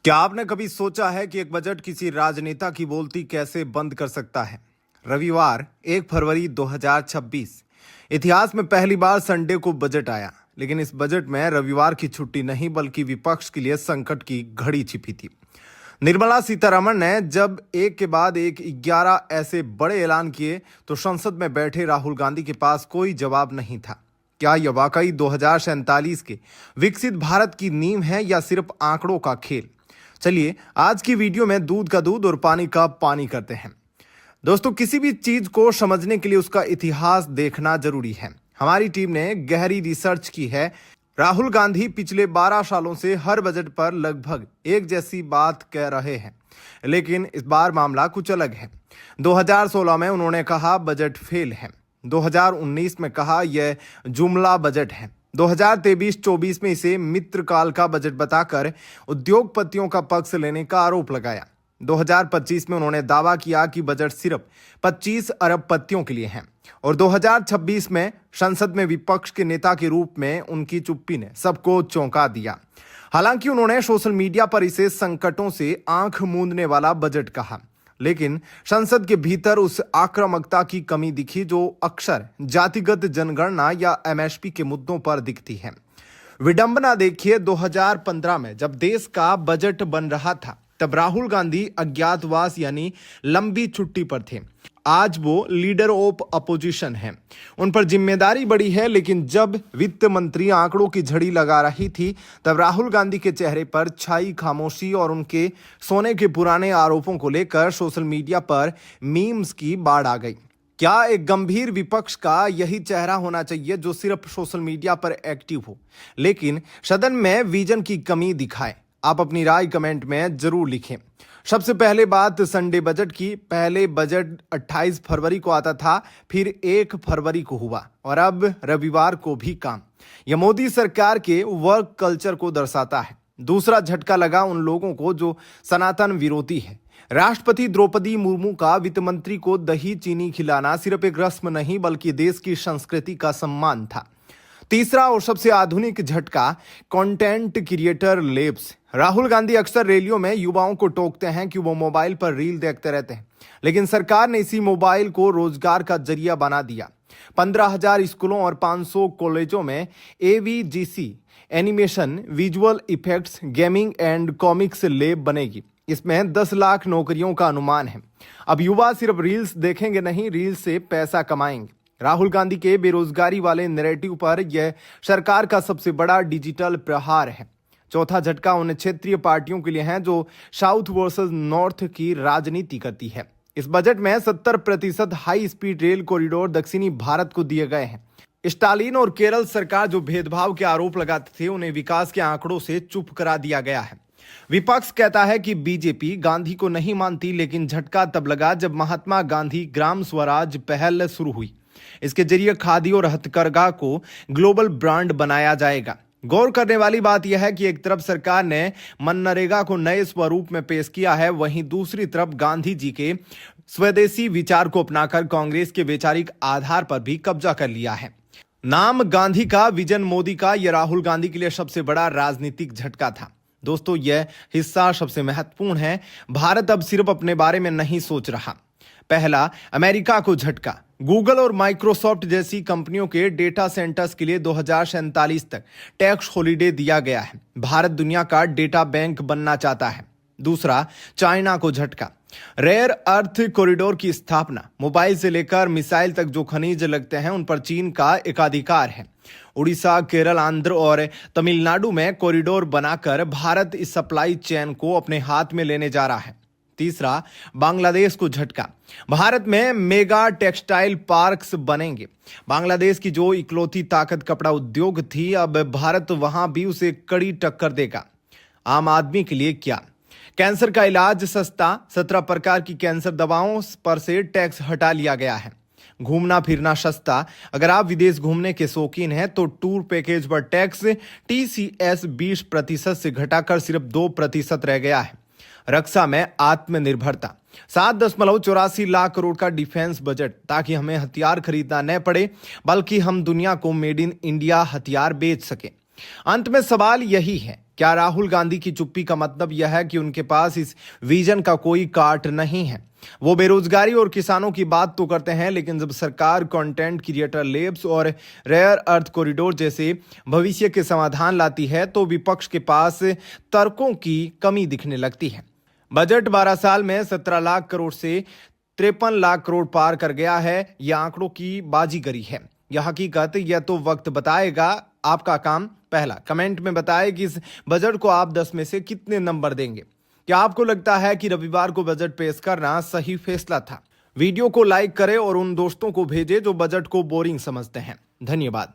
क्या आपने कभी सोचा है कि एक बजट किसी राजनेता की बोलती कैसे बंद कर सकता है? रविवार 1 फरवरी 2026 इतिहास में पहली बार संडे को बजट आया, लेकिन इस बजट में रविवार की छुट्टी नहीं बल्कि विपक्ष के लिए संकट की घड़ी छिपी थी। निर्मला सीतारमण ने जब एक के बाद एक 11 ऐसे बड़े ऐलान किए तो संसद में बैठे राहुल गांधी के पास कोई जवाब नहीं था। क्या यह वाकई 2047 के विकसित भारत की नींव है या सिर्फ आंकड़ों का खेल? चलिए आज की वीडियो में दूध का दूध और पानी का पानी करते हैं। दोस्तों, किसी भी चीज को समझने के लिए उसका इतिहास देखना जरूरी है। हमारी टीम ने गहरी रिसर्च की है। राहुल गांधी पिछले 12 सालों से हर बजट पर लगभग एक जैसी बात कह रहे हैं, लेकिन इस बार मामला कुछ अलग है। 2016 में उन्होंने कहा बजट फेल है। 2019 में कहा यह जुमला बजट है। 2023-24 में इसे मित्रकाल का बजट बताकर उद्योगपतियों का पक्ष लेने का आरोप लगाया। 2025 में उन्होंने दावा किया कि बजट सिर्फ 25 अरब पतियों के लिए है और 2026 में संसद में विपक्ष के नेता के रूप में उनकी चुप्पी ने सबको चौंका दिया। हालांकि उन्होंने सोशल मीडिया पर इसे संकटों से आंख मूंदने वाला बजट कहा, लेकिन संसद के भीतर उस आक्रामकता की कमी दिखी जो अक्सर जातिगत जनगणना या एमएसपी के मुद्दों पर दिखती है। विडंबना देखिए, 2015 में जब देश का बजट बन रहा था तब राहुल गांधी अज्ञातवास यानी लंबी छुट्टी पर थे। आज वो लीडर ऑफ अपोजिशन हैं। उन पर जिम्मेदारी बड़ी है, लेकिन जब वित्त मंत्री आंकड़ों की झड़ी लगा रही थी तब राहुल गांधी के चेहरे पर छाई खामोशी और उनके सोने के पुराने आरोपों को लेकर सोशल मीडिया पर मीम्स की बाढ़ आ गई। क्या एक गंभीर विपक्ष का यही चेहरा होना चाहिए जो सिर्फ सोशल मीडिया पर एक्टिव हो लेकिन सदन में विजन की कमी दिखाए? आप अपनी राय कमेंट में जरूर लिखें। सबसे पहले बात संडे बजट की। पहले बजट 28 फरवरी को आता था, फिर 1 फरवरी को हुआ और अब रविवार को भी काम। यह मोदी सरकार के वर्क कल्चर को दर्शाता है। दूसरा झटका लगा उन लोगों को जो सनातन विरोधी है। राष्ट्रपति द्रौपदी मुर्मू का वित्त मंत्री को दही चीनी खिलाना सिर्फ एक रस्म नहीं बल्कि देश की संस्कृति का सम्मान था। तीसरा और सबसे आधुनिक झटका content creator labs. Rahul Gandhi अक्सर रैलियों में युवाओं को टोकते हैं कि वो मोबाइल पर रील देखते रहते हैं, लेकिन सरकार ने इसी मोबाइल को रोजगार का जरिया बना दिया। 15,000 स्कूलों और 500 कॉलेजों में AVGC animation, visual effects, gaming and comics lab बनेगी। इसमें 10 लाख नौकरियों का अनुमान है। अब युवा सिर्फ रील्स देखेंगे नहीं, रील्स से पैसा कमाएंगे। राहुल गांधी के बेरोजगारी वाले नैरेटिव पर यह सरकार का सबसे बड़ा डिजिटल प्रहार है। चौथा झटका उन क्षेत्रीय पार्टियों के लिए है जो साउथ वर्सेस नॉर्थ की राजनीति करती है। इस बजट में 70% हाई स्पीड रेल कॉरिडोर दक्षिणी भारत को दिए गए हैं। स्टालिन और केरल सरकार जो भेदभाव के आरोप लगाते थे उन्हें विकास के आंकड़ों से चुप करा दिया गया है। विपक्ष कहता है कि बीजेपी गांधी को नहीं मानती, लेकिन झटका तब लगा जब महात्मा गांधी ग्राम स्वराज पहल शुरू हुई। इसके जरिए खादी और हथकरघा को ग्लोबल ब्रांड बनाया जाएगा। गौर करने वाली बात यह है कि एक तरफ सरकार ने मनरेगा को नए स्वरूप में पेश किया है, वहीं दूसरी तरफ गांधी जी के स्वदेशी विचार को अपनाकर कांग्रेस के वैचारिक आधार पर भी कब्जा कर लिया है। नाम गांधी का, विजन मोदी का, यह राहुल गांधी के लिए सबसे बड़ा राजनीतिक झटका था। दोस्तों, यह हिस्सा सबसे महत्वपूर्ण है। भारत अब सिर्फ अपने बारे में नहीं सोच रहा। पहला, अमेरिका को झटका। गूगल और माइक्रोसॉफ्ट जैसी कंपनियों के डेटा सेंटर्स के लिए 2047 तक टैक्स हॉलिडे दिया गया है। भारत दुनिया का डेटा बैंक बनना चाहता है। दूसरा, चाइना को झटका। रेयर अर्थ कॉरिडोर की स्थापना। मोबाइल से लेकर मिसाइल तक जो खनिज लगते हैं उन पर चीन का एकाधिकार है। उड़ीसा, केरल, आंध्र और तमिलनाडु में कॉरिडोर बनाकर भारत इस सप्लाई चेन को अपने हाथ में लेने जा रहा है। तीसरा, बांग्लादेश को झटका। भारत में मेगा टेक्सटाइल पार्क्स बनेंगे। बांग्लादेश की जो इकलौती ताकत कपड़ा उद्योग थी, अब भारत वहां भी उसे कड़ी टक्कर देगा। आम आदमी के लिए क्या? कैंसर का इलाज सस्ता। 17 प्रकार की कैंसर दवाओं पर से टैक्स हटा लिया गया है। घूमना फिरना सस्ता। अगर आप विदेश घूमने के शौकीन हैं तो टूर पैकेज पर टैक्स TCS 20% से घटाकर सिर्फ 2% रह गया है। रक्षा में आत्मनिर्भरता। 7.84 लाख करोड़ का डिफेंस बजट, ताकि हमें हथियार खरीदना न पड़े बल्कि हम दुनिया को मेड इन इंडिया हथियार बेच सके। अंत में सवाल यही है, क्या राहुल गांधी की चुप्पी का मतलब यह है कि उनके पास इस विजन का कोई काट नहीं है? वो बेरोजगारी और किसानों की बात तो करते हैं, लेकिन जब सरकार कंटेंट क्रिएटर लैब्स और रेयर अर्थ कॉरिडोर जैसे भविष्य के समाधान लाती है तो विपक्ष के पास तर्कों की कमी दिखने लगती है। बजट 12 साल में 17 लाख करोड़ से 53 लाख करोड़ पार कर गया है। यह आंकड़ों की बाजीगरी है, यह हकीकत, यह तो वक्त बताएगा। आपका काम पहला, कमेंट में बताएं कि इस बजट को आप 10 में से कितने नंबर देंगे। क्या आपको लगता है कि रविवार को बजट पेश करना सही फैसला था? वीडियो को लाइक करें और उन दोस्तों को भेजें जो बजट को बोरिंग समझते हैं। धन्यवाद।